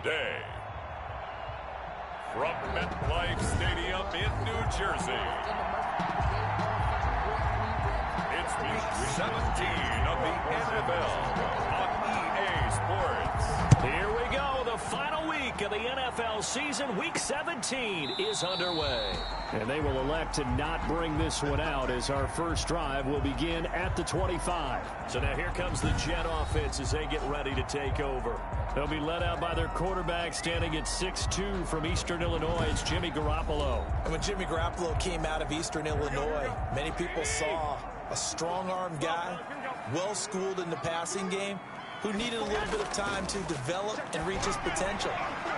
today, from MetLife Stadium in New Jersey, it's week 17 of the NFL on EA Sports. Here we go. The final week of the NFL season. Week 17 is underway. And they will elect to not bring this one out as our first drive will begin at the 25. So now here comes the Jet offense as they get ready to take over. They'll be led out by their quarterback standing at 6'2" from Eastern Illinois. It's Jimmy Garoppolo. And when Jimmy Garoppolo came out of Eastern Illinois, many people saw a strong-arm guy, well-schooled in the passing game, who needed a little bit of time to develop and reach his potential.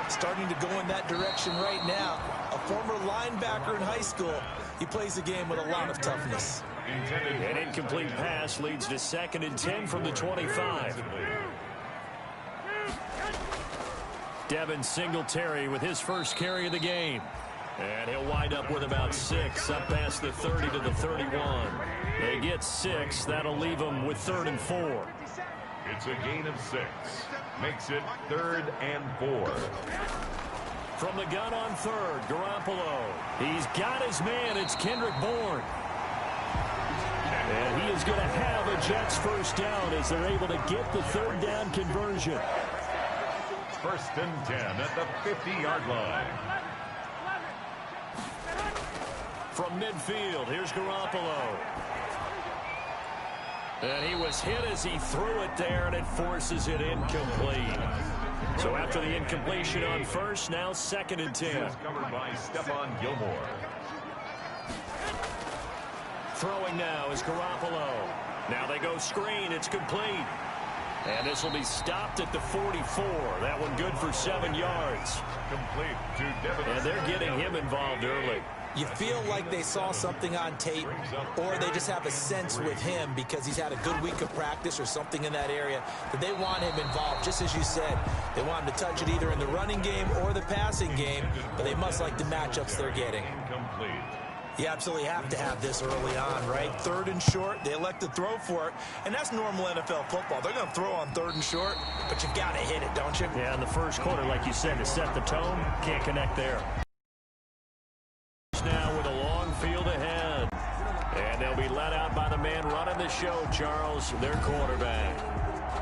Starting to go in that direction right now. A former linebacker in high school, he plays the game with a lot of toughness. An incomplete pass leads to 2nd and 10 from the 25. Devin Singletary with his first carry of the game. And he'll wind up with about 6 up past the 30 to the 31. They get 6. That'll leave them with 3rd and 4. It's a gain of 6. Makes it 3rd and 4. From the gun on 3rd, Garoppolo. He's got his man. It's Kendrick Bourne. And he is going to have a Jets first down as they're able to get the 3rd down conversion. 1st and 10 at the 50-yard line. From midfield, here's Garoppolo. And he was hit as he threw it there, and it forces it incomplete. So after the incompletion on 1st, now 2nd and 10. Covered by Stephon Gilmore. Throwing now is Garoppolo. Now they go screen. It's complete. And this will be stopped at the 44. That one good for 7 yards. Complete to Devin. And they're getting him involved early. You feel like they saw something on tape, or they just have a sense with him because he's had a good week of practice or something in that area that they want him involved. Just as you said, they want him to touch it either in the running game or the passing game, but they must like the matchups they're getting. Incomplete. You absolutely have to have this early on, right? 3rd and short, they elect to throw for it, and that's normal NFL football. They're going to throw on 3rd and short, but you've got to hit it, don't you? Yeah, in the first quarter, like you said, to set the tone, can't connect there. Now with a long field ahead. And they'll be let out by the man running the show, Charles, their quarterback.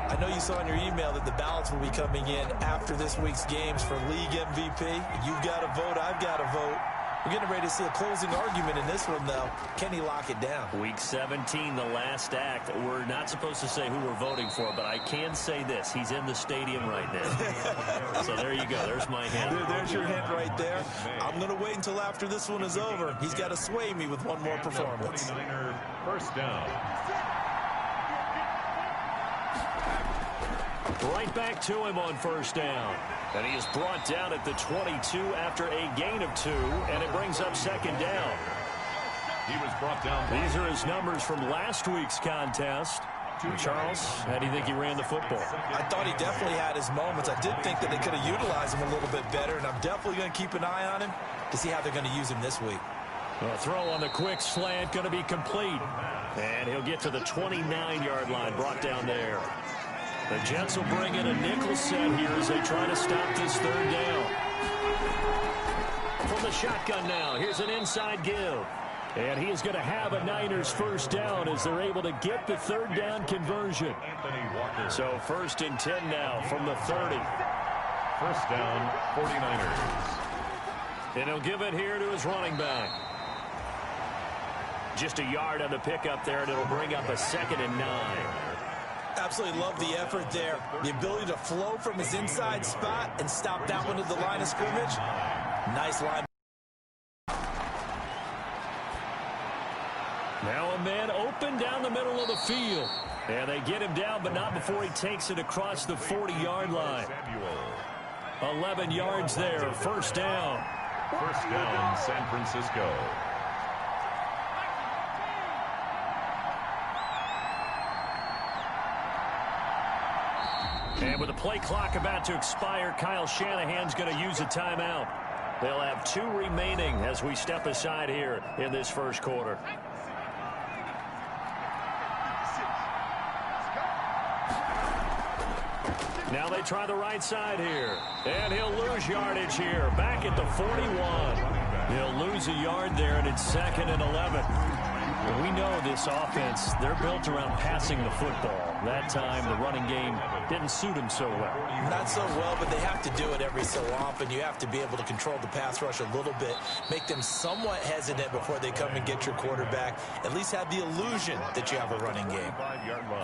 I know you saw in your email that the ballots will be coming in after this week's games for league MVP. You've got to vote, I've got to vote. We're getting ready to see a closing argument in this one, though. Can he lock it down? Week 17, the last act. We're not supposed to say who we're voting for, but I can say this. He's in the stadium right now. So there you go. There's my hint. There's your hint right there. I'm going to wait until after this one is over. He's got to sway me with one more performance. 49er first down. Right back to him on 1st down. And he is brought down at the 22 after a gain of 2, and it brings up 2nd down. He was brought down. These are his numbers from last week's contest. Charles, how do you think he ran the football? I thought he definitely had his moments. I did think that they could have utilized him a little bit better, and I'm definitely going to keep an eye on him to see how they're going to use him this week. A throw on the quick slant going to be complete. And he'll get to the 29-yard line, brought down there. The Jets will bring in a nickel set here as they try to stop this 3rd down. From the shotgun now, here's an inside give. And he is going to have a Niners first down as they're able to get the 3rd down conversion. So 1st and 10 now from the 30. First down, 49ers. And he'll give it here to his running back. Just a yard on the pickup there, and it'll bring up a 2nd and 9. Absolutely love the effort there. The ability to flow from his inside spot and stop that one at the line of scrimmage. Nice line. Now a man open down the middle of the field. And they get him down, but not before he takes it across the 40-yard line. 11 yards there, 1st down. First down, San Francisco. And with the play clock about to expire, Kyle Shanahan's going to use a timeout. They'll have 2 remaining as we step aside here in this first quarter. Now they try the right side here. And he'll lose yardage here. Back at the 41. He'll lose a yard there, and it's 2nd and 11. We know this offense, they're built around passing the football. That time, the running game didn't suit him so well. Not so well, but they have to do it every so often. You have to be able to control the pass rush a little bit, make them somewhat hesitant before they come and get your quarterback. At least have the illusion that you have a running game.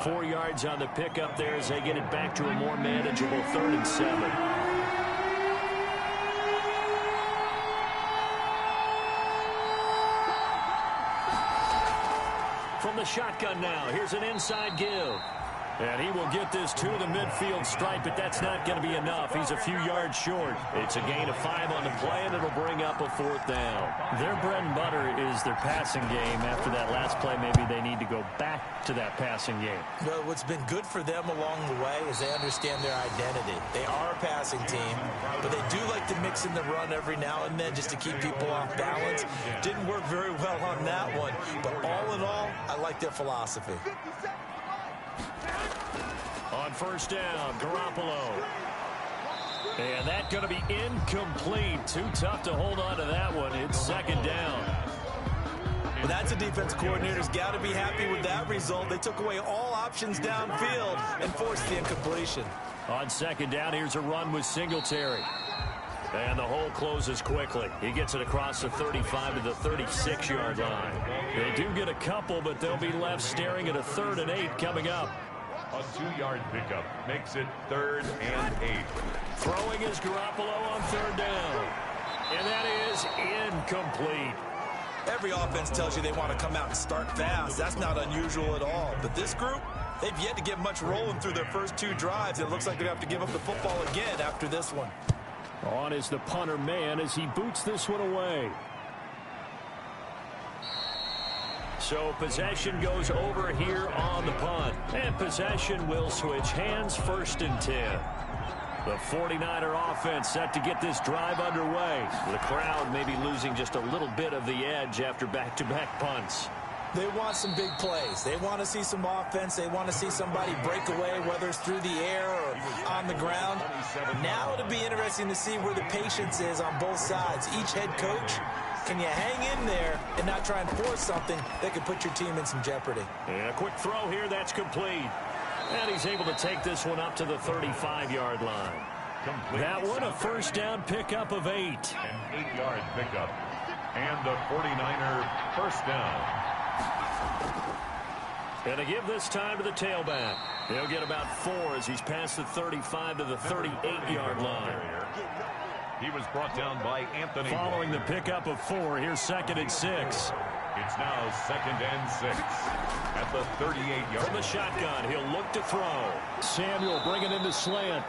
4 yards on the pickup there as they get it back to a more manageable 3rd and 7. From the shotgun now, here's an inside give. And he will get this to the midfield stripe, but that's not going to be enough. He's a few yards short. It's a gain of 5 on the play, and it'll bring up a 4th down. Their bread and butter is their passing game. After that last play, maybe they need to go back to that passing game. Well, what's been good for them along the way is they understand their identity. They are a passing team, but they do like to mix in the run every now and then just to keep people off balance. Didn't work very well on that one, but all in all, I like their philosophy. On 1st down, Garoppolo. And that's going to be incomplete. Too tough to hold on to that one. It's 2nd down. Well, that's a defense coordinator's got to be happy with that result. They took away all options downfield and forced the incompletion. On 2nd down, here's a run with Singletary. And the hole closes quickly. He gets it across the 35 to the 36-yard line. They do get a couple, but they'll be left staring at a 3rd and 8 coming up. A 2-yard pickup makes it 3rd and 8. Throwing is Garoppolo on 3rd down. And that is incomplete. Every offense tells you they want to come out and start fast. That's not unusual at all. But this group, they've yet to get much rolling through their first 2 drives. It looks like they're going to have to give up the football again after this one. On is the punter man as he boots this one away. So possession goes over here on the punt. And possession will switch hands, 1st and 10. The 49er offense set to get this drive underway. The crowd may be losing just a little bit of the edge after back-to-back punts. They want some big plays. They want to see some offense. They want to see somebody break away, whether it's through the air or on the ground. Now it'll be interesting to see where the patience is on both sides. Each head coach, can you hang in there and not try and force something that could put your team in some jeopardy? And a quick throw here, that's complete. And he's able to take this one up to the 35-yard line. That one, a 1st down pickup of 8. An 8-yard pickup. And the 49er 1st down. And to give this time to the tailback. He'll get about 4 as he's past the 35 to the 38-yard line. He was brought down by Anthony. Following the pickup of 4, here's 2nd and 6. It's now 2nd and 6 at the 38-yard. From the shotgun, he'll look to throw. Samuel bringing in the slant.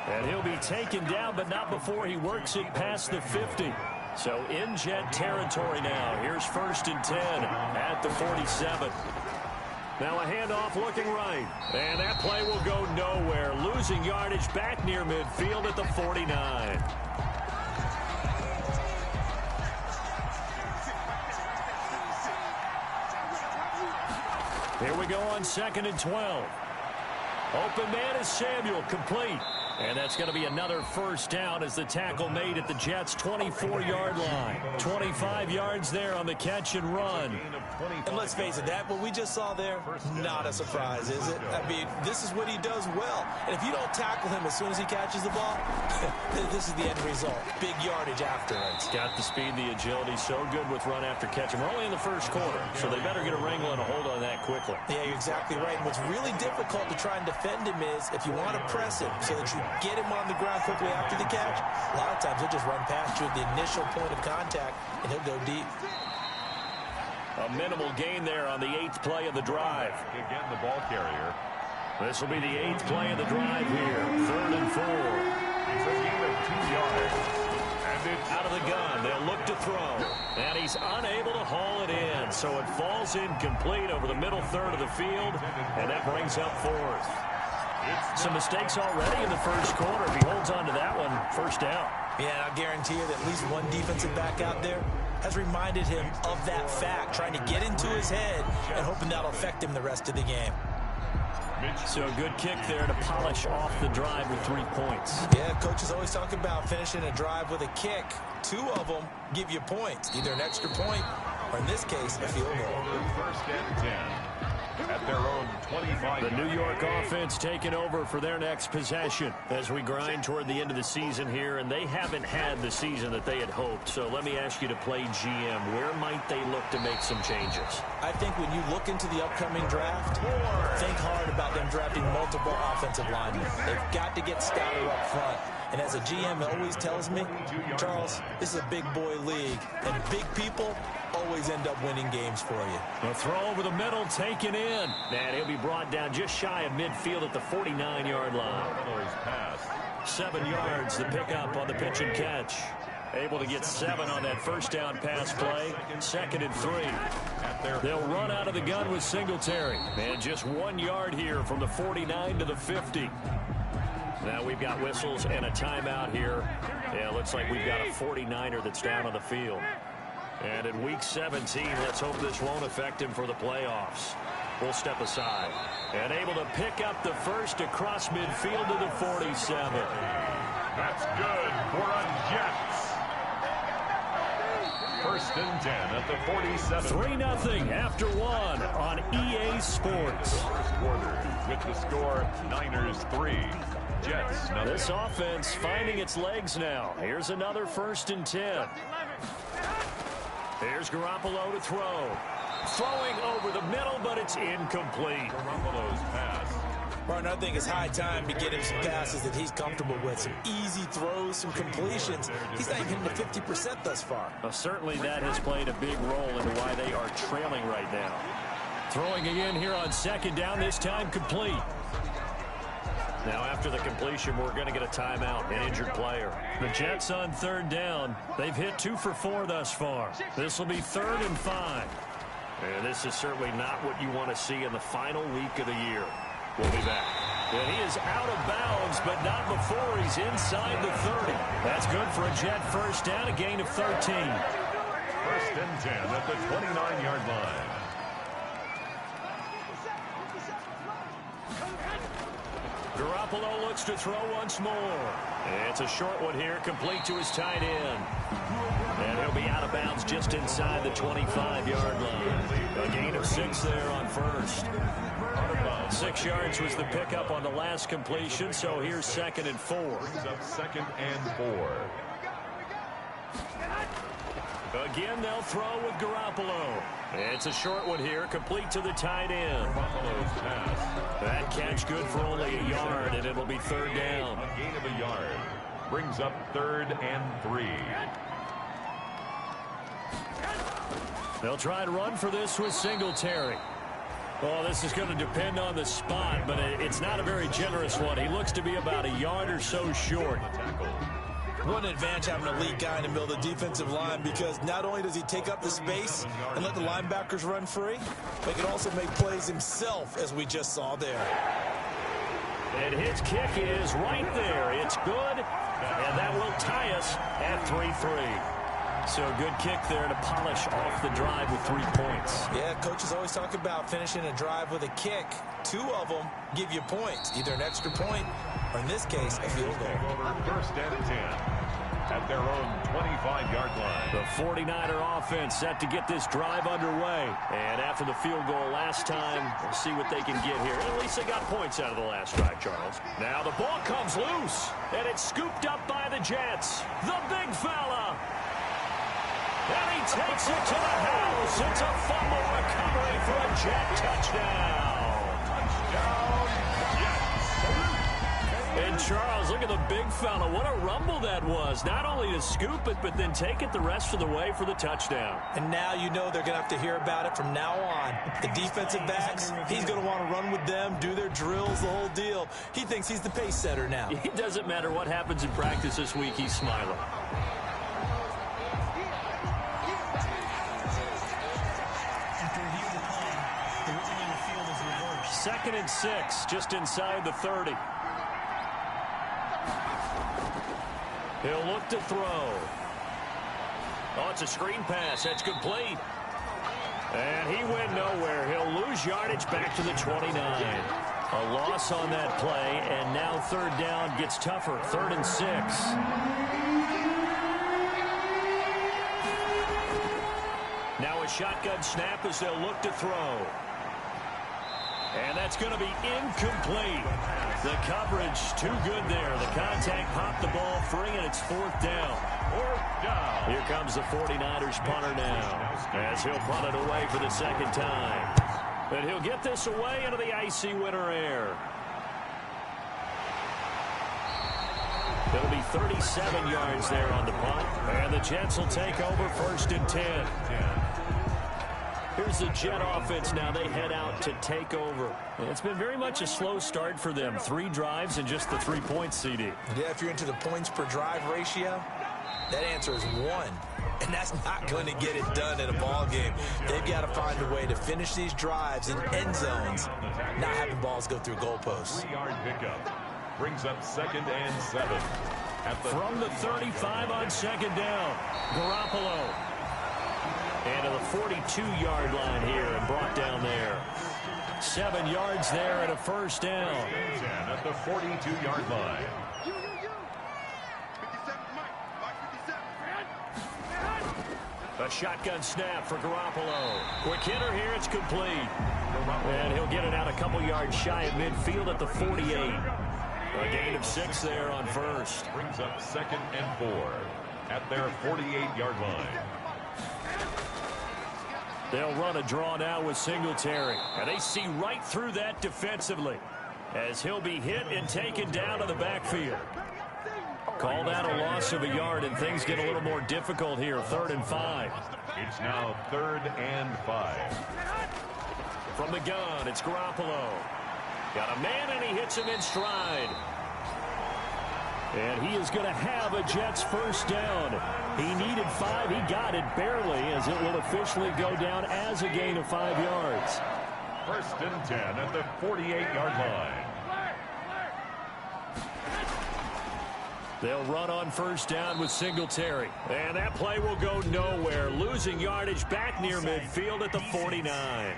And he'll be taken down, but not before he works it past the 50. So in jet territory now. Here's 1st and 10 at the 47. Now a handoff looking right. And that play will go nowhere. Losing yardage back near midfield at the 49. Here we go on 2nd and 12. Open man is Samuel, complete. And that's going to be another 1st down as the tackle made at the Jets' 24-yard line. 25 yards there on the catch and run. And let's face it, that what we just saw there, not a surprise, is it? I mean, this is what he does well. And if you don't tackle him as soon as he catches the ball, this is the end result. Big yardage afterwards. Got the speed, the agility, so good with run after catch. And we're only in the 1st quarter, so they better get a wrangle and a hold on that quickly. Yeah, you're exactly right. And what's really difficult to try and defend him is if you want to press him so that you get him on the ground quickly after the catch, a lot of times he'll just run past you at the initial point of contact, and he'll go deep. A minimal gain there on the 8th play of the drive. Again, the ball carrier. This will be the 8th play of the drive here. 3rd and 4. It's a gain of 2 yards. And it's out of the gun. They'll look to throw. And he's unable to haul it in. So it falls incomplete over the middle 3rd of the field. And that brings up 4th. Some mistakes already in the 1st quarter. If he holds on to that one, 1st down. Yeah, I'll guarantee you that at least one defensive back out there has reminded him of that fact, trying to get into his head and hoping that'll affect him the rest of the game. So a good kick there to polish off the drive with 3 points. Yeah, coaches always talk about finishing a drive with a kick. 2 of them give you points, either an extra point or, in this case, a field goal. First and 10 at their own 25. The New York offense taking over for their next possession as we grind toward the end of the season here, and they haven't had the season that they had hoped. So let me ask you to play GM. Where might they look to make some changes? I think when you look into the upcoming draft, think hard about them drafting multiple offensive linemen. They've got to get stouter up front. And as a GM always tells me, Charles, this is a big boy league, and big people always end up winning games for you. A throw over the middle, taken in. And he'll be brought down just shy of midfield at the 49-yard line. 7 yards, the pickup on the pitch and catch. Able to get 7 on that first down pass play. 2nd and 3. They'll run out of the gun with Singletary. And just 1 yard here from the 49 to the 50. Now we've got whistles and a timeout here. Yeah, looks like we've got a 49er that's down on the field. And in week 17, let's hope this won't affect him for the playoffs. We'll step aside. And able to pick up the first across midfield to the 47. That's good for a Jets. First and 10 at the 47. 3-0 after 1 on EA Sports. First quarter with the score Niners 3. Jets, this offense finding its legs now. Here's another 1st and 10. Here's Garoppolo to throw. Throwing over the middle, but it's incomplete. Garoppolo's pass. Martin, I think it's high time to get him some passes that he's comfortable with. Some easy throws, some completions. He's not even hitting the 50% thus far. Well, certainly that has played a big role into why they are trailing right now. Throwing again here on 2nd down, this time complete. Now after the completion, we're going to get a timeout, an injured player. The Jets on 3rd down. They've hit 2 for 4 thus far. This will be 3rd and 5. And this is certainly not what you want to see in the final week of the year. We'll be back. And he is out of bounds, but not before he's inside the 30. That's good for a Jet first down, a gain of 13. First and 10 at the 29-yard line. Garoppolo looks to throw once more. It's a short one here, complete to his tight end. And he'll be out of bounds just inside the 25-yard line. A gain of 6 there on first. 6 yards was the pickup on the last completion, so here's 2nd and 4. Brings up 2nd and 4. Again, they'll throw with Garoppolo. It's a short one here, complete to the tight end. Garoppolo's pass. That catch good for only a yard, and it'll be 3rd down. A gain of a yard. Brings up 3rd and 3. They'll try and run for this with Singletary. Well, this is going to depend on the spot, but it's not a very generous one. He looks to be about a yard or so short. One advantage having a lead guy in the middle of the defensive line, because not only does he take up the space and let the linebackers run free, but he can also make plays himself, as we just saw there. And his kick is right there. It's good, and that will tie us at 3-3. So a good kick there to polish off the drive with 3 points. Yeah, coaches always talk about finishing a drive with a kick. 2 of them give you points, either an extra point or, in this case, a field goal. First and 10 at their own 25-yard line. The 49er offense set to get this drive underway. And after the field goal last time, we'll see what they can get here. At least they got points out of the last drive, Charles. Now the ball comes loose, and it's scooped up by the Jets. The big fella. And he takes it to the house. It's a fumble recovery for a Jet touchdown. Touchdown, Jets. And Charles, look at the big fella. What a rumble that was. Not only to scoop it, but then take it the rest of the way for the touchdown. And now you know they're going to have to hear about it from now on. The defensive backs, he's going to want to run with them, do their drills, the whole deal. He thinks he's the pace setter now. It doesn't matter what happens in practice this week. He's smiling. Second and 6, just inside the 30. He'll look to throw. Oh, it's a screen pass. That's complete. And he went nowhere. He'll lose yardage back to the 29. A loss on that play, and now third down gets tougher. 3rd and 6. Now a shotgun snap as they'll look to throw. And that's going to be incomplete. The coverage too good there. The contact popped the ball free, and it's 4th down. Here comes the 49ers punter now, as he'll punt it away for the 2nd time. And he'll get this away into the icy winter air. It'll be 37 yards there on the punt. And the Jets will take over 1st and 10. Here's the Jet offense now. They head out to take over. It's been very much a slow start for them. 3 drives and just the 3 points, CD. Yeah, if you're into the points per drive ratio, that answer is 1. And that's not going to get it done in a ball game. They've got to find a way to finish these drives in end zones, not having balls go through goalposts. 3-yard pickup brings up 2nd and 7. From the 35 on 2nd down, Garoppolo. And to the 42-yard line here and brought down there. 7 yards there and a 1st down. 10 at the 42-yard line. A shotgun snap for Garoppolo. Quick hitter here, it's complete. And he'll get it out a couple yards shy of midfield at the 48. A gain of 6 there on 1st. Brings up 2nd and 4 at their 48-yard line. They'll run a draw now with Singletary. And they see right through that defensively as he'll be hit and taken down to the backfield. Call that a loss of a yard, and things get a little more difficult here. 3rd and 5. It's now 3rd and 5. From the gun, it's Garoppolo. Got a man, and he hits him in stride. And he is going to have a Jets 1st down. He needed 5. He got it barely, as it will officially go down as a gain of 5 yards. 1st and 10 at the 48-yard line. They'll run on 1st down with Singletary. And that play will go nowhere. Losing yardage back near midfield at the 49.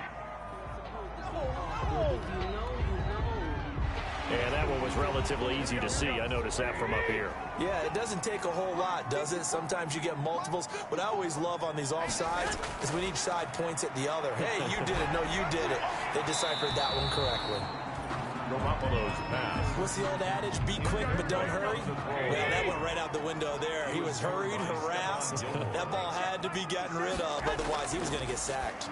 And that one was relatively easy to see. I noticed that from up here. Yeah, it doesn't take a whole lot, does it? Sometimes you get multiples. What I always love on these offsides is when each side points at the other. Hey, you did it. No, you did it. They deciphered that one correctly. Garoppolo's pass. What's the old adage? Be quick, but don't hurry. Well, that went right out the window there. He was hurried, harassed. That ball had to be gotten rid of. Otherwise, he was going to get sacked.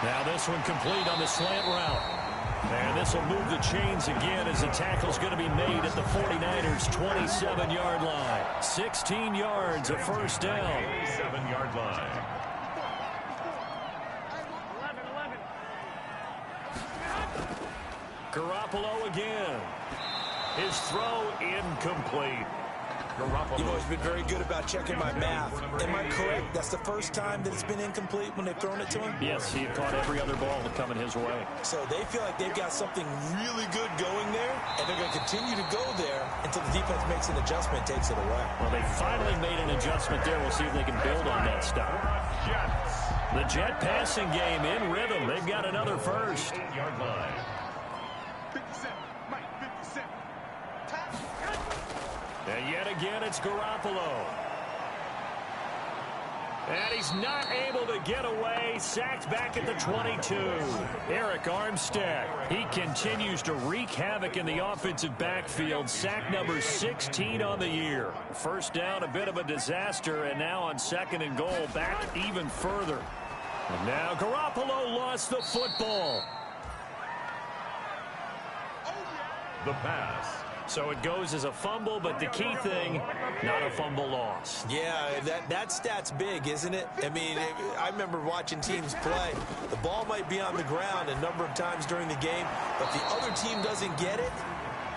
Now this one complete on the slant route. And this will move the chains again as the tackle's going to be made at the 49ers' 27-yard line. 16 yards, a 1st down. 27-yard line. Garoppolo again. His throw incomplete. You've always been very good about checking my math. Am I correct? That's the first time that it's been incomplete when they've thrown it to him? Yes, he had caught every other ball coming his way. So they feel like they've got something really good going there, and they're going to continue to go there until the defense makes an adjustment, takes it away. Well, they finally made an adjustment there. We'll see if they can build on that stuff. The Jet passing game in rhythm. They've got another 1st. 8-yard line. And yet again, it's Garoppolo. And he's not able to get away. Sacked back at the 22. Eric Armstead. He continues to wreak havoc in the offensive backfield. Sack number 16 on the year. 1st down, a bit of a disaster. And now on 2nd and goal, back even further. And now Garoppolo lost the football. The pass. So it goes as a fumble, but the key thing, not a fumble loss. Yeah, that stat's big, isn't it? I mean, I remember watching teams play. The ball might be on the ground a number of times during the game, but the other team doesn't get it.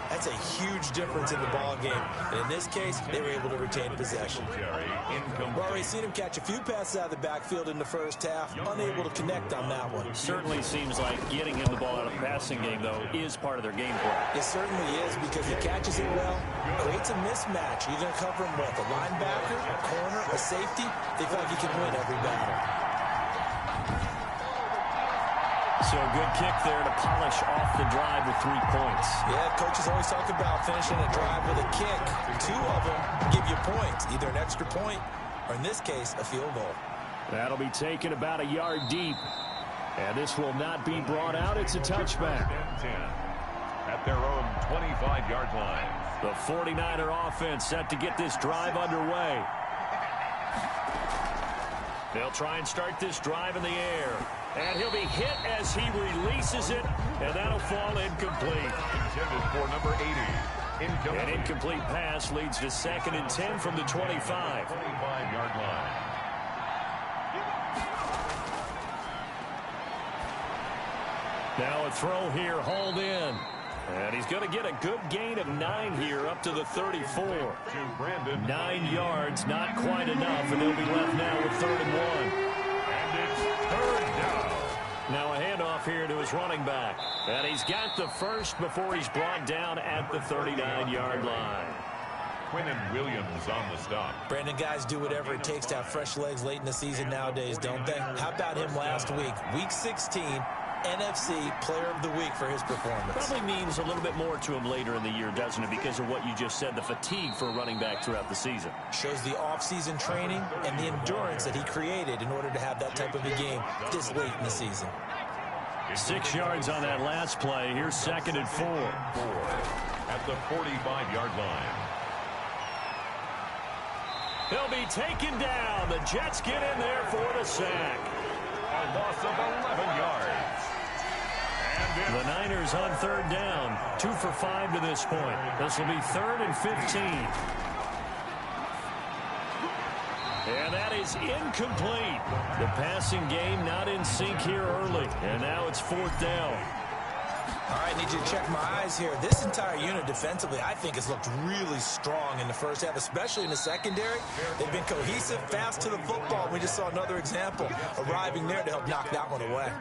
That's a huge difference in the ball game. And in this case, they were able to retain possession. We've already seen him catch a few passes out of the backfield in the 1st half, unable to connect on that one. Certainly seems like getting him the ball out of the passing game, though, is part of their game plan. It certainly is, because he catches it well, creates a mismatch. You're going to cover him with a linebacker, a corner, a safety. They feel like he can win every battle. So a good kick there to polish off the drive with 3 points. Yeah, coaches always talk about finishing a drive with a kick. 2 of them give you points, either an extra point or, in this case, a field goal. That'll be taken about a yard deep. And this will not be brought out. It's a touchback. 10 at their own 25-yard line. The 49er offense set to get this drive underway. They'll try and start this drive in the air. And he'll be hit as he releases it, and that'll fall incomplete. Intended for number 80. Incomplete. An incomplete pass leads to 2nd and 10 from the 25. 25-yard line. Now a throw here, hauled in. And he's going to get a good gain of 9 here up to the 34. 9 yards, not quite enough, and they'll be left now with 3rd and 1. And it's 3rd down. Now a handoff here to his running back. And he's got the first before he's brought down at the 39-yard line. Quinnen Williams on the stop. Brandon, guys do whatever it takes to have fresh legs late in the season nowadays, don't they? How about him last week? Week 16, NFC Player of the Week for his performance. Probably means a little bit more to him later in the year, doesn't it? Because of what you just said, the fatigue for a running back throughout the season. Shows the offseason training and the endurance that he created in order to have that type of a game this late in the season. 6 yards on that last play. Here's 2nd and 4. At the 45-yard line. He'll be taken down. The Jets get in there for the sack. A loss of 11 yards. The Niners on 3rd down. 2 for 5 to this point. This will be 3rd and 15. And that is incomplete. The passing game not in sync here early. And now it's 4th down. All right, need you to check my eyes here. This entire unit defensively, I think, has looked really strong in the first half, especially in the secondary. They've been cohesive, fast to the football. We just saw another example arriving there to help knock that one away.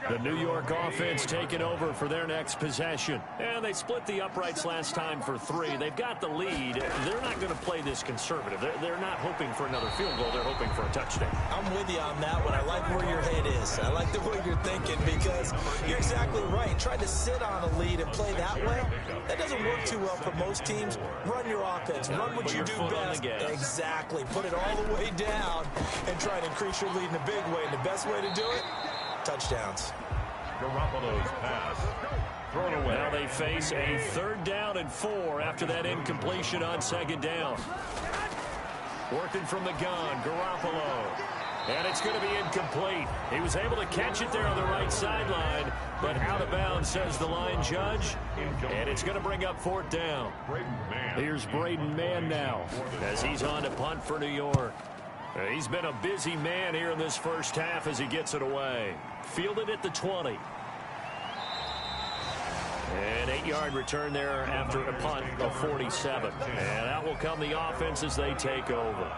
The New York offense taking over for their next possession. And they split the uprights last time for 3. They've got the lead. They're not going to play this conservative. They're not hoping for another field goal. They're hoping for a touchdown. I'm with you on that one. I like where your head is. I like the way you're thinking because you're exactly right. Trying to sit on a lead and play that way, that doesn't work too well for most teams. Run your offense. Run what you do best. Exactly. Put it all the way down and try to increase your lead in a big way. And the best way to do it, touchdowns. Garoppolo's pass thrown away. Now they face a 3rd down and 4 after that incompletion on 2nd down. Working from the gun, Garoppolo. And it's going to be incomplete. He was able to catch it there on the right sideline, but out of bounds, says the line judge. And it's going to bring up 4th down. Here's Braden Mann now as he's on to punt for New York. He's been a busy man here in this first half as he gets it away. Fielded at the 20. An 8-yard return there after a punt of 47. And out will come the offense as they take over.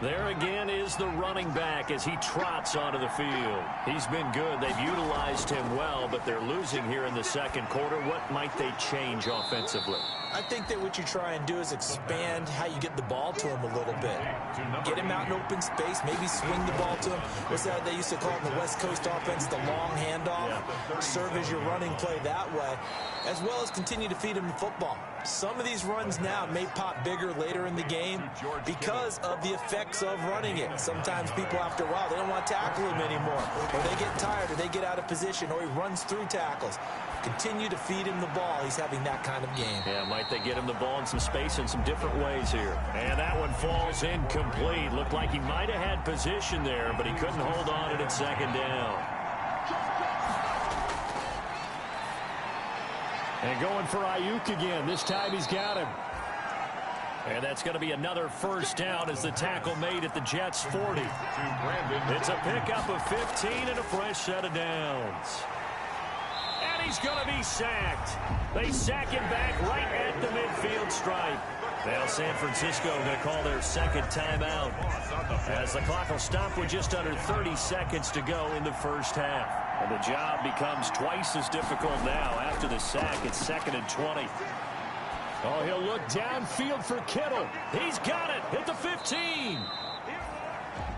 There again is the running back as he trots onto the field. He's been good. They've utilized him well, but they're losing here in the 2nd quarter. What might they change offensively? I think that what you try and do is expand how you get the ball to him a little bit. Get him out in open space, maybe swing the ball to him. What's that they used to call in the West Coast offense, the long handoff? Yeah. Serve as your running play that way, as well as continue to feed him the football. Some of these runs now may pop bigger later in the game because of the effects of running it. Sometimes people, after a while, they don't want to tackle him anymore, or they get tired, or they get out of position, or he runs through tackles. Continue to feed him the ball. He's having that kind of game. Yeah, might they get him the ball in some space in some different ways here. And that one falls incomplete. Looked like he might have had position there, but he couldn't hold on to it at 2nd down. And going for Ayuk again. This time he's got him. And that's going to be another 1st down as the tackle made at the Jets' 40. It's a pickup of 15 and a fresh set of downs. And he's going to be sacked. They sack him back right at the midfield stripe. Now San Francisco going to call their 2nd timeout as the clock will stop with just under 30 seconds to go in the first half. And the job becomes twice as difficult now after the sack. It's 2nd and 20. Oh, he'll look downfield for Kittle. He's got it at the 15.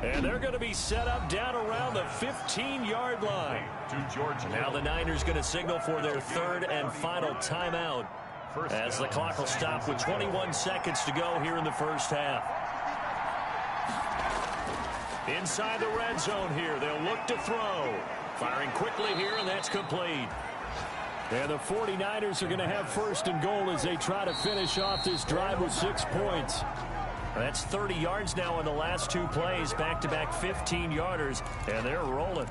And they're going to be set up down around the 15-yard line. Now the Niners going to signal for their third and final timeout as the clock will stop with 21 seconds to go here in the first half. Inside the red zone here, they'll look to throw. Firing quickly here, and that's complete. And the 49ers are going to have first and goal as they try to finish off this drive with 6 points. That's 30 yards now in the last 2 plays, back-to-back 15-yarders, and they're rolling.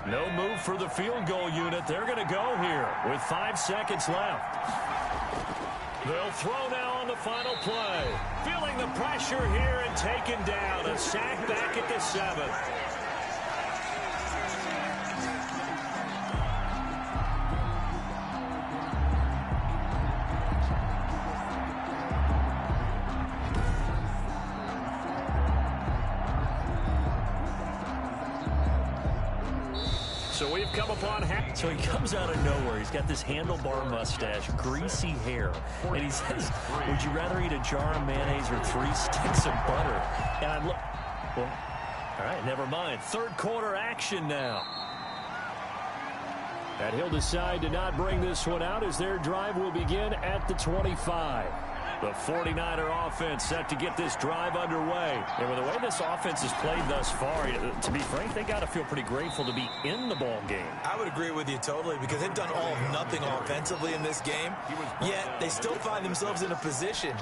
No move for the field goal unit. They're going to go here with 5 seconds left. They'll throw now on the final play. Feeling the pressure here and taken down. A sack back at the 7. So we've come upon so he comes out of nowhere. He's got this handlebar mustache, greasy hair, and he says, would you rather eat a jar of mayonnaise or 3 sticks of butter? And I'm well, all right, never mind. Third quarter action now. And he'll decide to not bring this one out as their drive will begin at the 25. The 49er offense set to get this drive underway. And with the way this offense has played thus far, to be frank, they got to feel pretty grateful to be in the ball game. I would agree with you totally because they've done all of nothing offensively in this game, yet they still find themselves in a position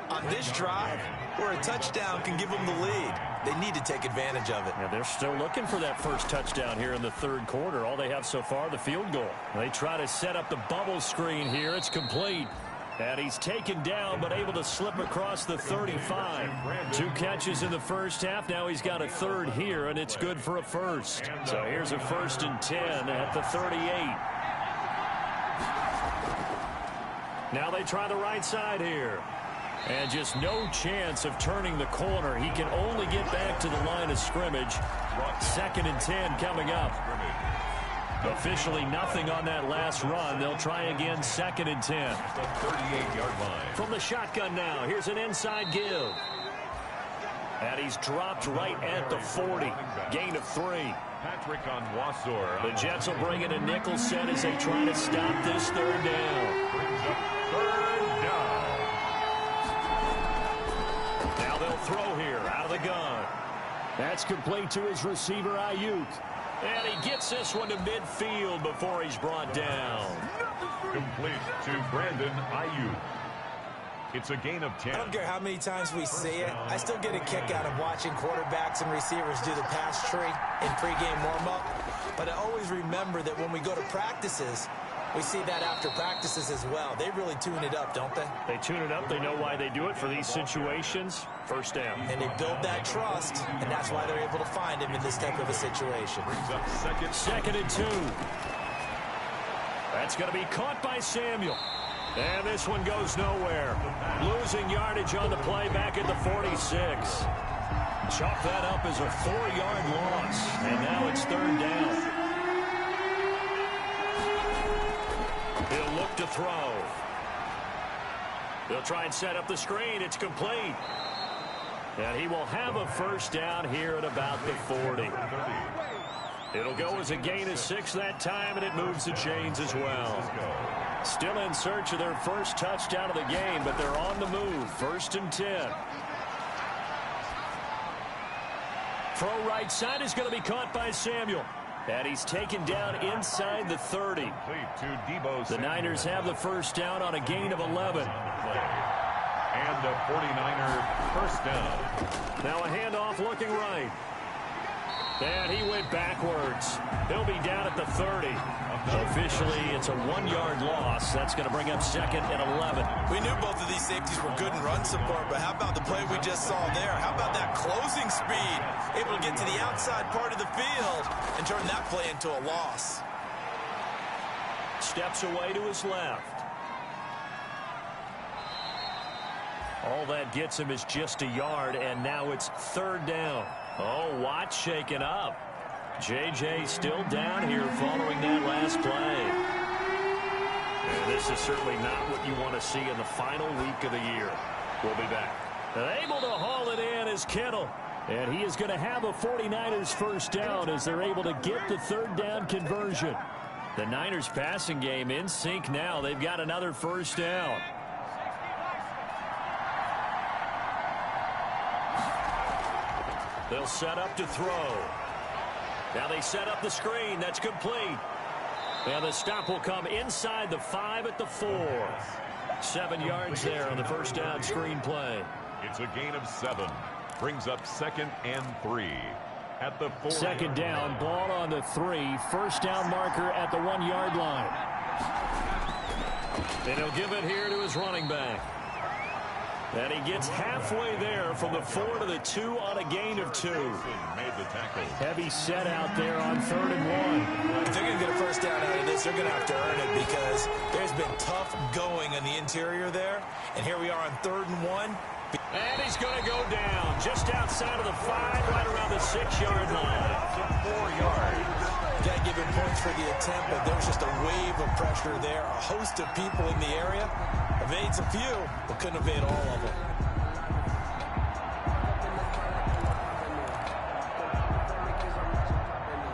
on this drive where a touchdown can give them the lead. They need to take advantage of it. Yeah, they're still looking for that first touchdown here in the third quarter. All they have so far, the field goal. They try to set up the bubble screen here. It's complete. And he's taken down, but able to slip across the 35. 2 catches in the first half. Now he's got a third here, and it's good for a first. So here's a 1st and 10 at the 38. Now they try the right side here. And just no chance of turning the corner. He can only get back to the line of scrimmage. 2nd and 10 coming up. Officially nothing on that last run. They'll try again, 2nd and 10. The 38-yard line. From the shotgun now, here's an inside give. And he's dropped right at the 40. Gain of 3. Patrick on Wassor. The Jets will bring in a nickel set as they try to stop this third down. Brings up 3rd down. Now they'll throw here out of the gun. That's complete to his receiver, Ayuk. And he gets this one to midfield before he's brought down. Complete to Brandon Ayuk. It's a gain of 10. I don't care how many times we see it. I still get a kick out of watching quarterbacks and receivers do the pass tree in pregame warm-up. But I always remember that when we go to practices, we see that after practices as well. They really tune it up, don't they? They tune it up. They know why they do it for these situations. First down. And they build that trust, and that's why they're able to find him in this type of a situation. Brings up 2nd and 2. That's going to be caught by Samuel. And this one goes nowhere. Losing yardage on the play back at the 46. Chalk that up as a 4-yard loss. And now it's 3rd down. He'll look to throw. They'll try and set up the screen. It's complete. And he will have a first down here at about the 40. It'll go as a gain of 6 that time, and it moves the chains as well. Still in search of their first touchdown of the game, but they're on the move. 1st and 10. Throw right side is going to be caught by Samuel. And he's taken down inside the 30. The Niners have the first down on a gain of 11. And a 49er first down. Now a handoff looking right. And he went backwards. He'll be down at the 30. Officially, it's a 1-yard loss. That's going to bring up 2nd and 11. We knew both of these safeties were good in run support, but how about the play we just saw there? How about that closing speed? Able to get to the outside part of the field and turn that play into a loss. Steps away to his left. All that gets him is just a yard, and now it's 3rd down. Oh, Watt shaken up. J.J. still down here following that last play. And this this is certainly not what you want to see in the final week of the year. We'll be back. Able to haul it in is Kittle. And he is going to have a 49ers first down as they're able to get the third down conversion. The Niners passing game in sync now. They've got another first down. They'll set up to throw. Now they set up the screen. That's complete. And the stop will come inside the 5 at the 4. 7 yards there on the first down screen play. It's a gain of 7. Brings up 2nd and 3 at the 4. Second down, ball on the 3. First down marker at the 1-yard line. And he'll give it here to his running back. And he gets halfway there from the 4 to the 2 on a gain of 2. Made the tackle. Heavy set out there on 3rd and 1. If they're going to get a first down out of this, they're going to have to earn it because there's been tough going in the interior there. And here we are on 3rd and 1. And he's going to go down just outside of the 5, right around the 6-yard line. 4 yards. Got to give him points for the attempt, but there's just a wave of pressure there. A host of people in the area. Evades a few, but couldn't evade all of them.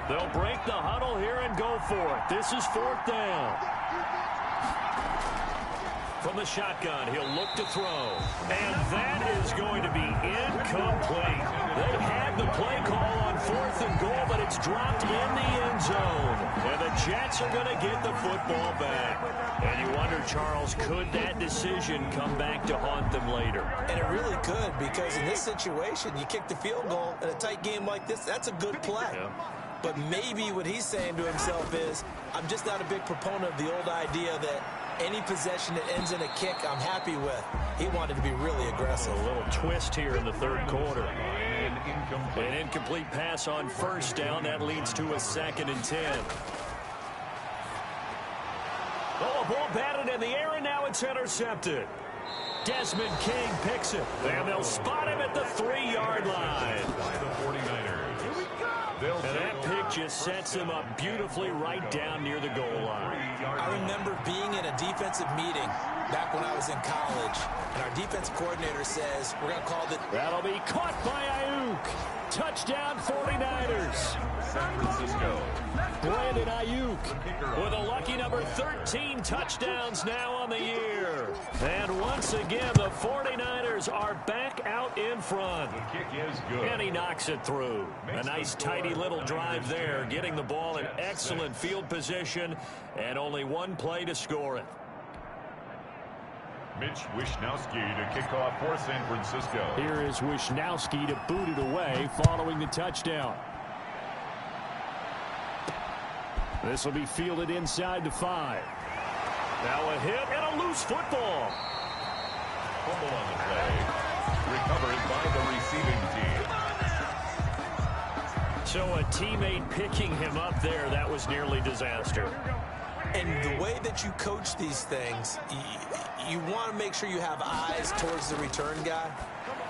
They'll break the huddle here and go for it. This is 4th down. From the shotgun, he'll look to throw. And that is going to be incomplete. They had the play call on 4th and goal, but it's dropped in the end zone. And the Jets are going to get the football back. And you wonder, Charles, could that decision come back to haunt them later? And it really could, because in this situation, you kick the field goal in a tight game like this, that's a good play. Yeah. But maybe what he's saying to himself is, I'm just not a big proponent of the old idea that any possession that ends in a kick, I'm happy with. He wanted to be really aggressive. A little twist here in the 3rd quarter. An incomplete pass on 1st down. That leads to a 2nd and 10. Oh, a ball batted in the air, and now it's intercepted. Desmond King picks it. And they'll spot him at the 3-yard line. By the 49ers. And that pick just sets him up beautifully right down near the goal line. I remember being in a defensive meeting back when I was in college, and our defense coordinator says, we're going to call it. That'll be caught by Ayuk. Touchdown 49ers. San Francisco. Brandon Ayuk with a lucky number 13 touchdowns now on the year. And once again, the 49ers are back out in front. The kick is good. And he knocks it through. A nice, tidy little drive there, getting the ball in excellent field position, and only one play to score it. Mitch Wishnowsky to kick off for San Francisco. Here is Wishnowsky to boot it away following the touchdown. This will be fielded inside the 5. Now a hit and a loose football. Fumble on the play. Recovered by the receiving team. So a teammate picking him up there, that was nearly disaster. And the way that you coach these things, you want to make sure you have eyes towards the return guy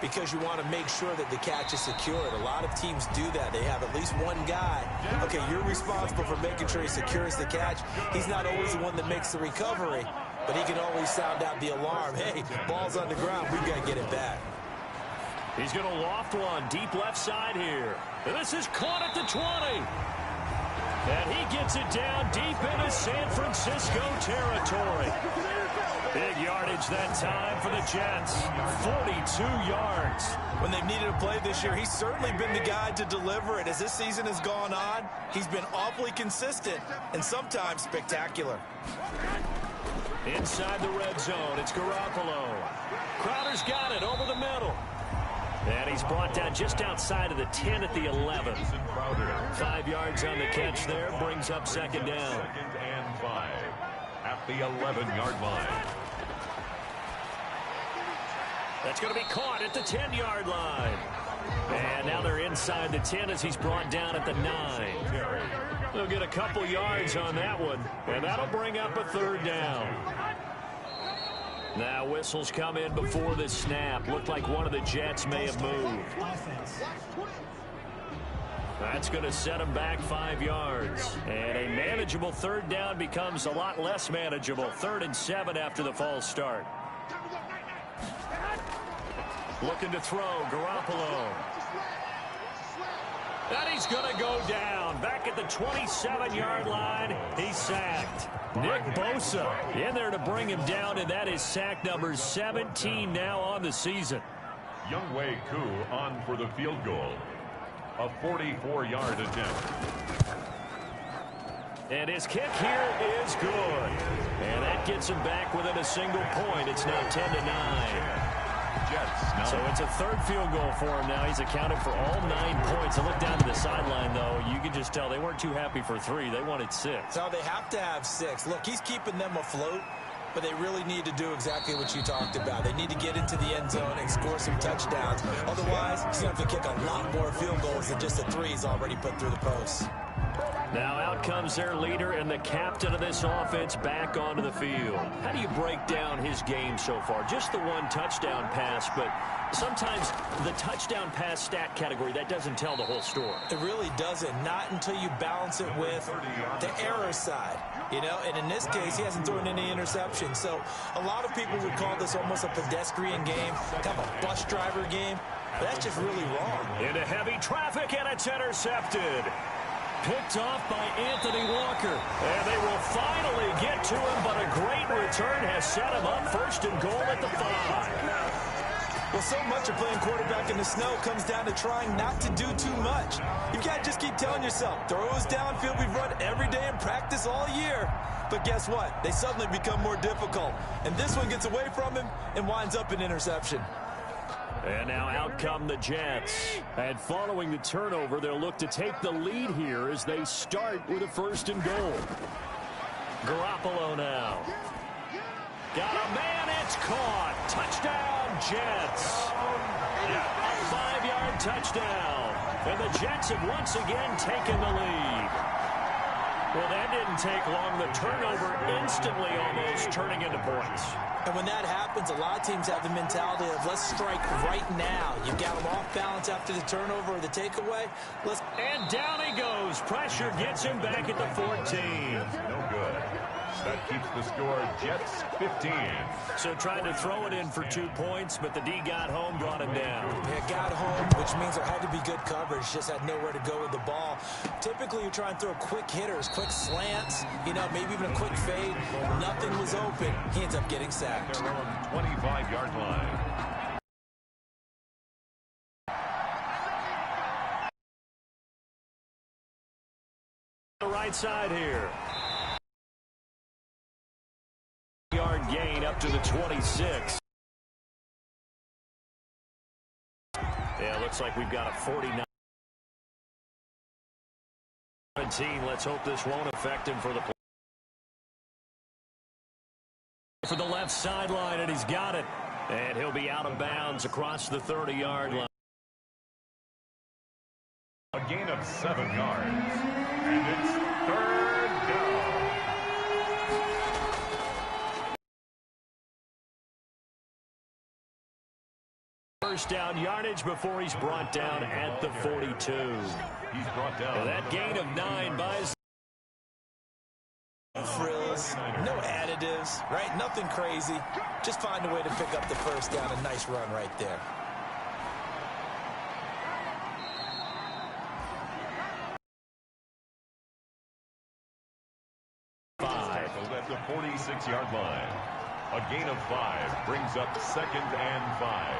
because you want to make sure that the catch is secured. A lot of teams do that. They have at least one guy. Okay, you're responsible for making sure he secures the catch. He's not always the one that makes the recovery, but he can always sound out the alarm. Hey, ball's on the ground. We've got to get it back. He's going to loft one deep left side here. And this is caught at the 20. And he gets it down deep into San Francisco territory. Big yardage that time for the Jets. 42 yards. When they've needed a play this year, he's certainly been the guy to deliver it. As this season has gone on, he's been awfully consistent and sometimes spectacular. Inside the red zone, it's Garoppolo. Crowder's got it over the middle. And he's brought down just outside of the 10 at the 11. 5 yards on the catch there, brings up 2nd down. 2nd and 5 at the 11-yard line. That's going to be caught at the 10-yard line. And now they're inside the 10 as he's brought down at the 9. They'll get a couple yards on that one, and that'll bring up a 3rd down. Now whistles come in before the snap. Looked like one of the Jets may have moved. That's going to set him back 5 yards. And a manager manageable third down becomes a lot less manageable. 3rd and 7 after the false start. Looking to throw, Garoppolo. And he's going to go down. Back at the 27-yard line, he's sacked. Nick Bosa in there to bring him down, and that is sack number 17 now on the season. Younghoe Koo on for the field goal. A 44-yard attempt. And his kick here is good. And that gets him back within a single point. It's now 10-9. Jets. So it's a 3rd field goal for him now. He's accounted for all 9 points. I look down to the sideline, though. You can just tell they weren't too happy for 3. They wanted 6. So they have to have 6. Look, he's keeping them afloat, but they really need to do exactly what you talked about. They need to get into the end zone and score some touchdowns. Otherwise, he's going to have to kick a lot more field goals than just the 3 he's already put through the posts. Now out comes their leader and the captain of this offense back onto the field. How do you break down his game so far? Just the 1 touchdown pass, but sometimes the touchdown pass stat category, that doesn't tell the whole story. It really doesn't. Not until you balance it with the error side. You know, and in this case, he hasn't thrown any interceptions. So a lot of people would call this almost a pedestrian game, kind of a bus driver game. But that's just really wrong. Into heavy traffic, and it's intercepted. Picked off by Anthony Walker. And they will finally get to him, but a great return has set him up 1st and goal at the 5. Well, so much of playing quarterback in the snow comes down to trying not to do too much. You've got to just keep telling yourself, throws downfield we've run every day in practice all year. But guess what? They suddenly become more difficult. And this one gets away from him and winds up an interception. And now out come the Jets. And following the turnover, they'll look to take the lead here as they start with a 1st and goal. Garoppolo now. Got a man, it's caught. Touchdown, Jets. A 5-yard touchdown. And the Jets have once again taken the lead. Well, that didn't take long. The turnover instantly almost turning into points. And when that happens, a lot of teams have the mentality of let's strike right now. You've got them off balance after the turnover or the takeaway. And down he goes. Pressure gets him back at the 14. No good. That keeps the score Jets 15. So trying to throw it in for 2 points, but the D got home, brought him down. Yeah, got home, which means there had to be good coverage. Just had nowhere to go with the ball. Typically, you try and throw quick hitters, quick slants, you know, maybe even a quick fade. Nothing was open. He ends up getting sacked. They're on the 25-yard line. The right side here. Yard gain up to the 26. Yeah, looks like we've got a 49. 17. Let's hope this won't affect him for the play. For the left sideline, and he's got it. And he'll be out of bounds across the 30-yard line. A gain of 7 yards. And it's 3rd down. First down yardage before he's brought down at the 42. He's brought down. And that gain of 9 buys. Frills, no additives, right? Nothing crazy. Just find a way to pick up the first down. A nice run right there. At the 46-yard line. A gain of 5 brings up 2nd and 5.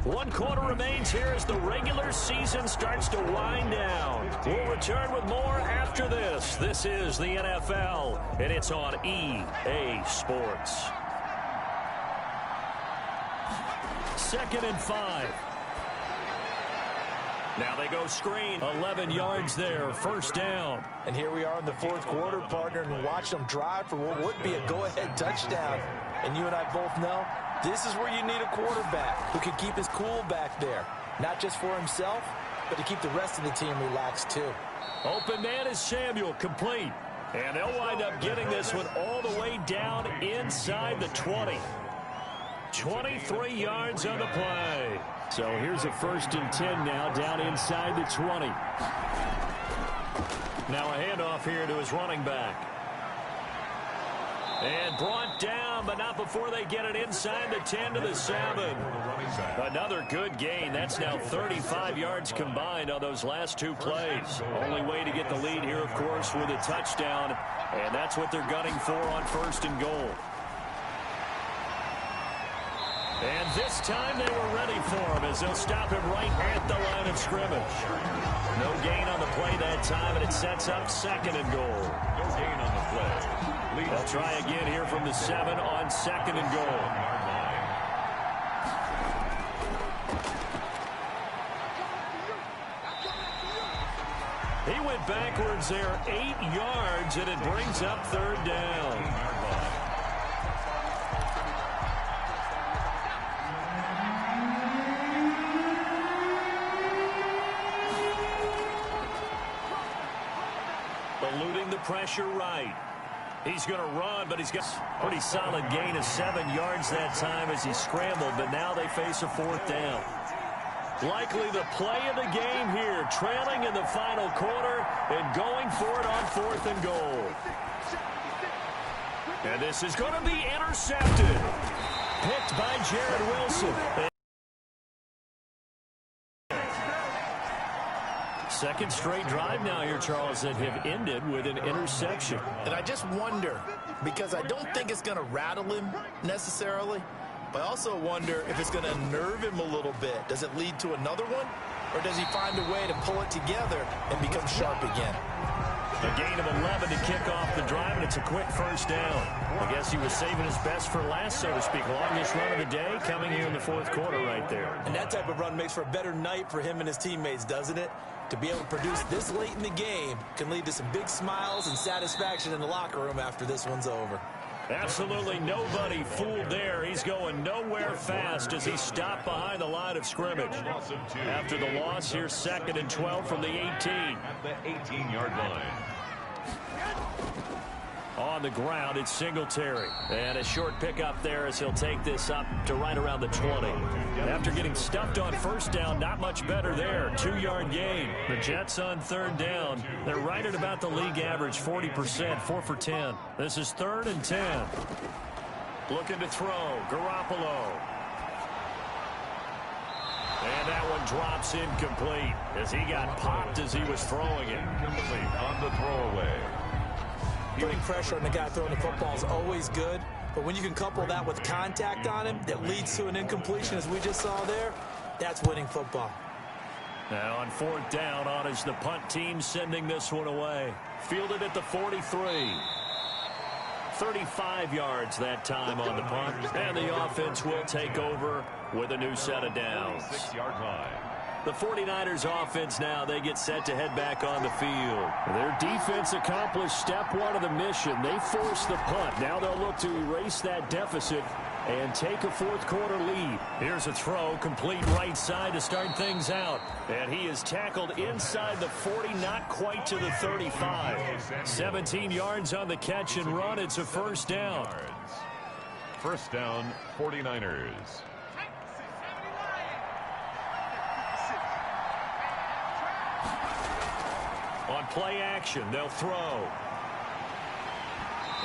1 quarter remains here as the regular season starts to wind down. We'll return with more after this. This is the NFL, and it's on EA Sports. 2nd and 5. Now they go screen. 11 yards there. First down. And here we are in the 4th quarter, partner, and watch them drive for what would be a go-ahead touchdown. And you and I both know this is where you need a quarterback who can keep his cool back there. Not just for himself, but to keep the rest of the team relaxed too. Open man is Samuel, complete. And they'll wind up getting this one all the way down inside the 20. 23 yards on the play. So here's a 1st and 10 now, down inside the 20. Now a handoff here to his running back. And brought down, but not before they get it inside the 10 to the 7. Another good gain. That's now 35 yards combined on those last 2 plays. Only way to get the lead here, of course, with a touchdown. And that's what they're gunning for on 1st and goal. And this time they were ready for him as they'll stop him right at the line of scrimmage. No gain on the play that time, and it sets up 2nd and goal. No gain on the play. They'll try again here from the 7 on 2nd and goal. He went backwards there 8 yards, and it brings up 3rd down. Eluding the pressure right. He's going to run, but he's got a pretty solid gain of 7 yards that time as he scrambled, but now they face a 4th down. Likely the play of the game here, trailing in the final quarter and going for it on 4th and goal. And this is going to be intercepted. Picked by Jared Wilson. Second straight drive now here, Charles, that have ended with an interception. And I just wonder, because I don't think it's going to rattle him necessarily, but I also wonder if it's going to nerve him a little bit. Does it lead to another one? Or does he find a way to pull it together and become sharp again? A gain of 11 to kick off the drive, and it's a quick 1st down. I guess he was saving his best for last, so to speak. Longest run of the day coming here in the 4th quarter right there. And that type of run makes for a better night for him and his teammates, doesn't it? To be able to produce this late in the game can lead to some big smiles and satisfaction in the locker room after this one's over. Absolutely nobody fooled there. He's going nowhere fast as he stopped behind the line of scrimmage. After the loss, here's 2nd and 12 from the 18. At the 18-yard line. On the ground, it's Singletary. And a short pickup there as he'll take this up to right around the 20. After getting stuffed on 1st down, not much better there. 2-yard gain. The Jets on 3rd down. They're right at about the league average, 40%, 4 for 10. This is 3rd and 10. Looking to throw. Garoppolo. And that one drops incomplete as he got popped as he was throwing it. Incomplete on the throwaway. Putting pressure on the guy throwing the football is always good, but when you can couple that with contact on him that leads to an incompletion, as we just saw there, that's winning football. Now on 4th down, on is the punt team sending this one away. Fielded at the 43. 35 yards that time on the punt, and the offense will take over with a new set of downs. 6-yard line. The 49ers offense now, they get set to head back on the field. Their defense accomplished step 1 of the mission. They forced the punt. Now they'll look to erase that deficit and take a 4th quarter lead. Here's a throw, complete right side to start things out. And he is tackled inside the 40, not quite to the 35. 17 yards on the catch and run. It's a 1st down. 1st down, 49ers. On play action, they'll throw.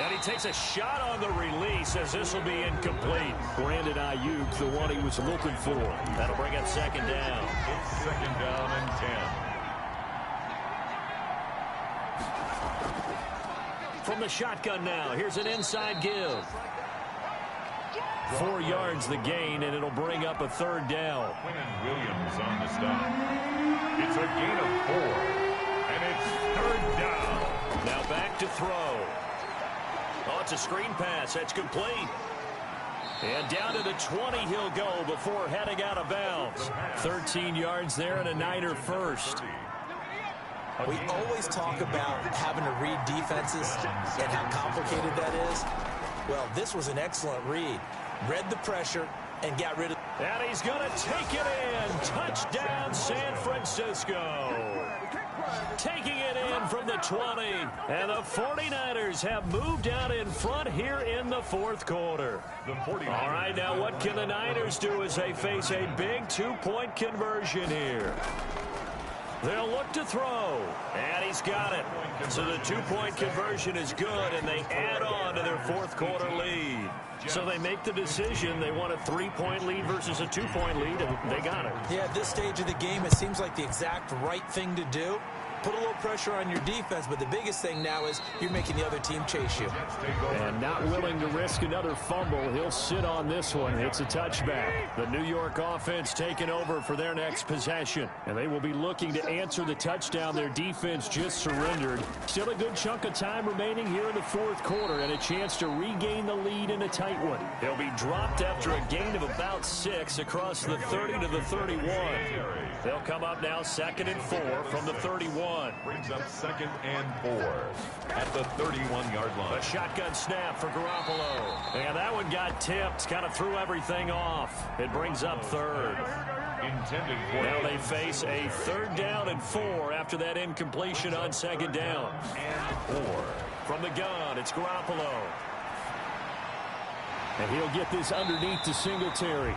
And he takes a shot on the release as this will be incomplete. Brandon Ayuk, the one he was looking for. That'll bring up 2nd down. It's 2nd down and 10. From the shotgun now, here's an inside give. 4 yards the gain, and it'll bring up a 3rd down. Quinnen Williams on the stop. It's a gain of 4. And it's 3rd down. Now back to throw. Oh, it's a screen pass. That's complete. And down to the 20 he'll go before heading out of bounds. 13 yards there and a Niner first. We always talk about having to read defenses and how complicated that is. Well, this was an excellent read. Read the pressure and got rid of it. And he's going to take it in. Touchdown, San Francisco. Taking it in down from the 20. And the 49ers have moved out in front here in the fourth quarter. All right, now what can the Niners do as they face a big two-point conversion here? They'll look to throw, and he's got it. So the two-point conversion is good, and they add on to their fourth quarter lead. So they make the decision. They want a three-point lead versus a two-point lead, and they got it. Yeah, at this stage of the game, it seems like the exact right thing to do. Put a little pressure on your defense, but the biggest thing now is you're making the other team chase you. And not willing to risk another fumble. He'll sit on this one. It's a touchback. The New York offense taking over for their next possession. And they will be looking to answer the touchdown their defense just surrendered. Still a good chunk of time remaining here in the fourth quarter and a chance to regain the lead in a tight one. He'll be dropped after a gain of about 6 across the 30 to the 31. They'll come up now 2nd and 4 from the 31. Brings up 2nd and 4 at the 31-yard line. A shotgun snap for Garoppolo. And that one got tipped, kind of threw everything off. It brings up 3rd. Intended for now they face a 3rd down and 4 after that incompletion on 2nd down. And 4. From the gun, it's Garoppolo. And he'll get this underneath to Singletary.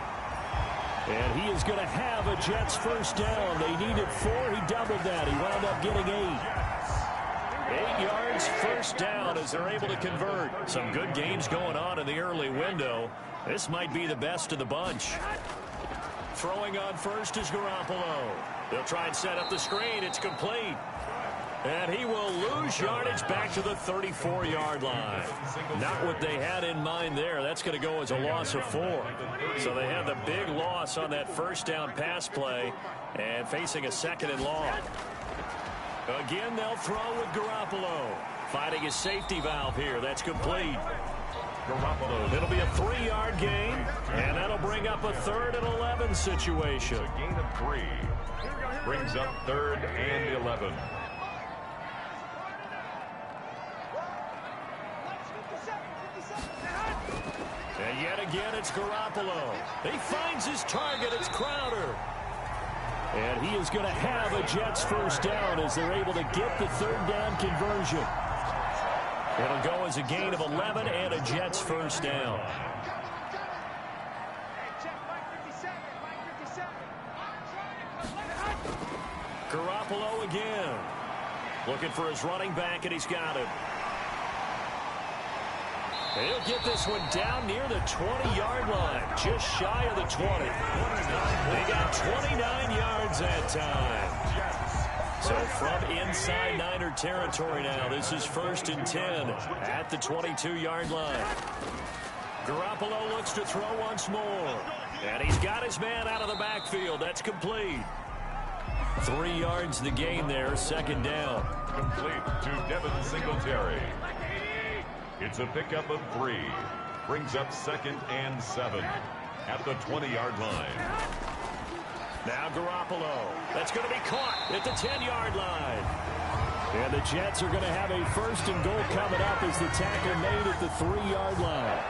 And he is going to have a Jets first down. They needed 4. He doubled that. He wound up getting 8. 8 yards first down as they're able to convert. Some good games going on in the early window. This might be the best of the bunch. Throwing on first is Garoppolo. They'll try and set up the screen. It's complete. And he will lose yardage back to the 34-yard line. Not what they had in mind there. That's going to go as a loss of 4. So they had the big loss on that first down pass play and facing a 2nd and long. Again, they'll throw with Garoppolo. Finding his safety valve here. That's complete. Garoppolo. It'll be a 3-yard gain, and that'll bring up a 3rd and 11 situation. A gain of 3. Brings up 3rd and 11. And yet again, it's Garoppolo. He finds his target. It's Crowder. And he is going to have a Jets first down as they're able to get the 3rd down conversion. It'll go as a gain of 11 and a Jets first down. Garoppolo again. Looking for his running back, and he's got it. He'll get this one down near the 20-yard line, just shy of the 20. They got 29 yards that time. So from inside Niner territory now, this is 1st and 10 at the 22-yard line. Garoppolo looks to throw once more. And he's got his man out of the backfield. That's complete. 3 yards the gain there, 2nd down. Complete to Devin Singletary. It's a pickup of 3. Brings up 2nd and 7 at the 20-yard line. Now Garoppolo. That's going to be caught at the 10-yard line. And the Jets are going to have a 1st and goal coming up as the tackle made at the 3-yard line.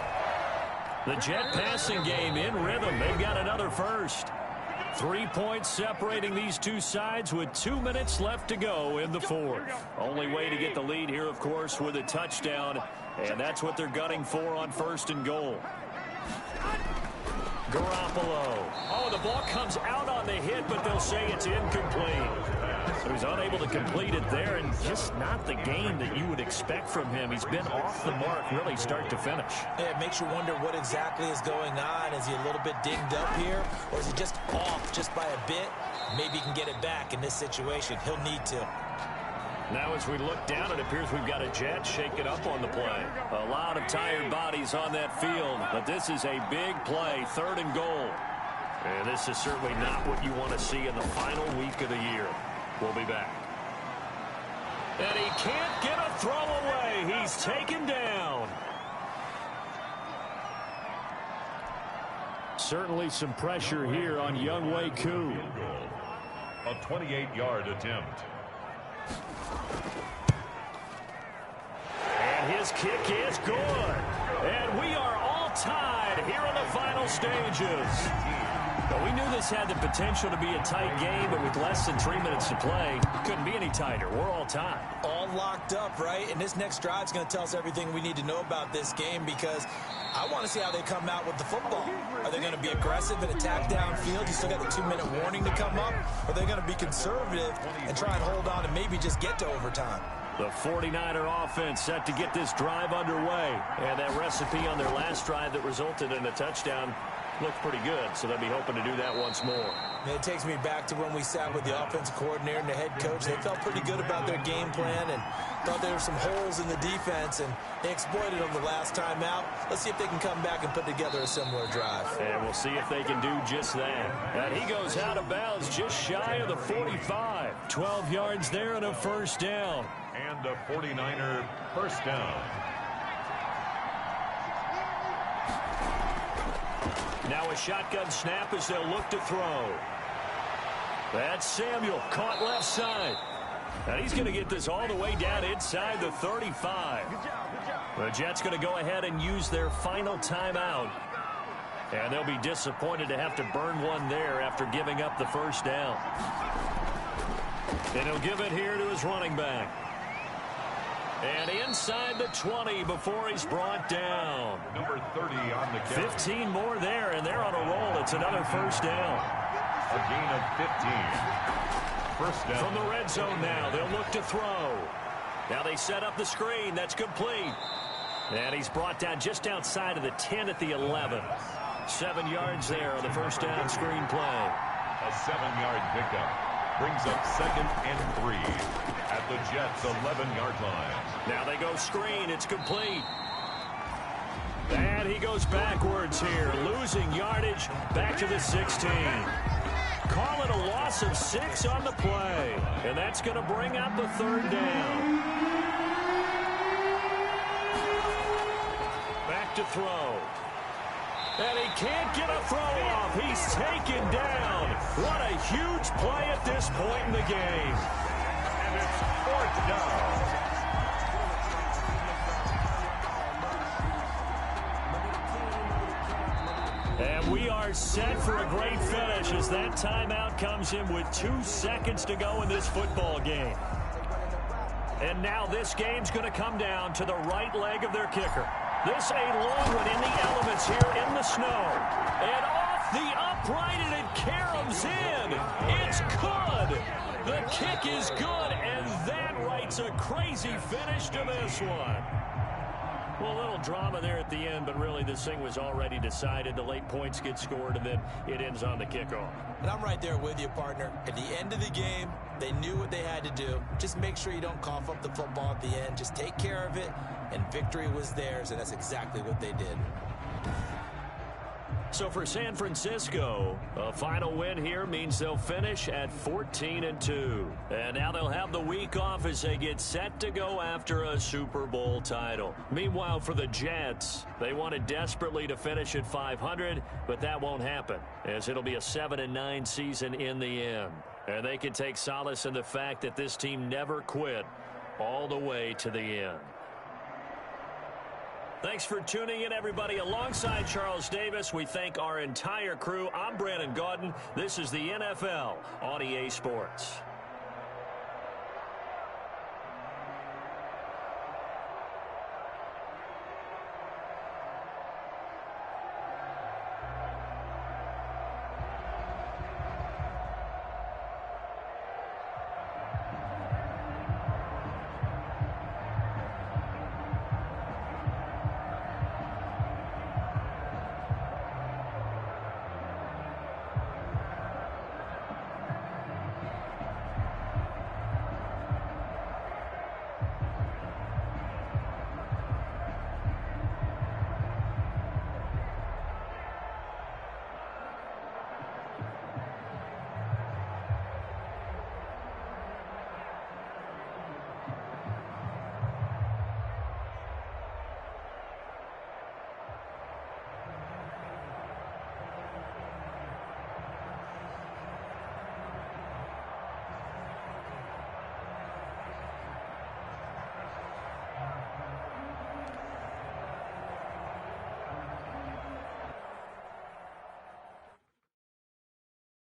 The Jet passing game in rhythm. They've got another 1st. 3 points separating these two sides with 2 minutes left to go in the 4th. Only way to get the lead here, of course, with a touchdown. And that's what they're gunning for on 1st and goal. Garoppolo. Oh, the ball comes out on the hit, but they'll say it's incomplete. So he's unable to complete it there, and just not the game that you would expect from him. He's been off the mark really start to finish. Yeah, it makes you wonder what exactly is going on. Is he a little bit dinged up here, or is he just off just by a bit? Maybe he can get it back in this situation. He'll need to. Now as we look down, it appears we've got a Jet shaking up on the play. A lot of tired bodies on that field, but this is a big play, 3rd and goal. And this is certainly not what you want to see in the final week of the year. We'll be back. And he can't get a throw away. He's taken down. Certainly some pressure here on Younghoe Koo. A 28-yard attempt. And his kick is good. And we are all tied here in the final stages. Well, we knew this had the potential to be a tight game, but with less than 3 minutes to play, it couldn't be any tighter. We're all tied. All locked up, right? And this next drive is going to tell us everything we need to know about this game, because I want to see how they come out with the football. Are they going to be aggressive and attack downfield? You still got the 2-minute warning to come up? Or are they going to be conservative and try and hold on and maybe just get to overtime? The 49er offense set to get this drive underway. And that recipe on their last drive that resulted in a touchdown looked pretty good, so they'll be hoping to do that once more. And it takes me back to when we sat with the offensive coordinator and the head coach. They felt pretty good about their game plan and thought there were some holes in the defense, and they exploited them the last time out. Let's see if they can come back and put together a similar drive. And we'll see if they can do just that. And he goes out of bounds just shy of the 45. 12 yards there and a first down. And a 49er first down. Now a shotgun snap as they'll look to throw. That's Samuel, caught left side. And he's going to get this all the way down inside the 35. The Jets going to go ahead and use their final timeout. And they'll be disappointed to have to burn one there after giving up the first down. And he'll give it here to his running back. And inside the 20 before he's brought down. Number 30 on the carry. 15 more there, and they're on a roll. It's another first down. A gain of 15. First down. From the red zone now, they'll look to throw. Now they set up the screen. That's complete. And he's brought down just outside of the 10 at the 11. 7 yards there on the first down screen play. A 7-yard pickup. Brings up 2nd and 3 at the Jets' 11-yard line. Now they go screen. It's complete. And he goes backwards here, losing yardage back to the 16. Call it a loss of 6 on the play. And that's going to bring up the third down. Back to throw. And he can't get a throw off. He's taken down. What a huge play at this point in the game. And it's 4th down. And we are set for a great finish as that timeout comes in with 2 seconds to go in this football game. And now this game's going to come down to the right leg of their kicker. This a long one in the elements here in the snow. And off the upright, and it caroms in. It's good. The kick is good, and that writes a crazy finish to this one. Well, a little drama there at the end, but really this thing was already decided. The late points get scored, and then it ends on the kickoff. And I'm right there with you, partner. At the end of the game, they knew what they had to do. Just make sure you don't cough up the football at the end. Just take care of it, and victory was theirs, and that's exactly what they did. So for San Francisco, a final win here means they'll finish at 14-2. And now they'll have the week off as they get set to go after a Super Bowl title. Meanwhile, for the Jets, they wanted desperately to finish at 500, but that won't happen, as it'll be a 7-9 season in the end. And they can take solace in the fact that this team never quit all the way to the end. Thanks for tuning in, everybody. Alongside Charles Davis, we thank our entire crew. I'm Brandon Gaudin. This is the NFL on EA Sports.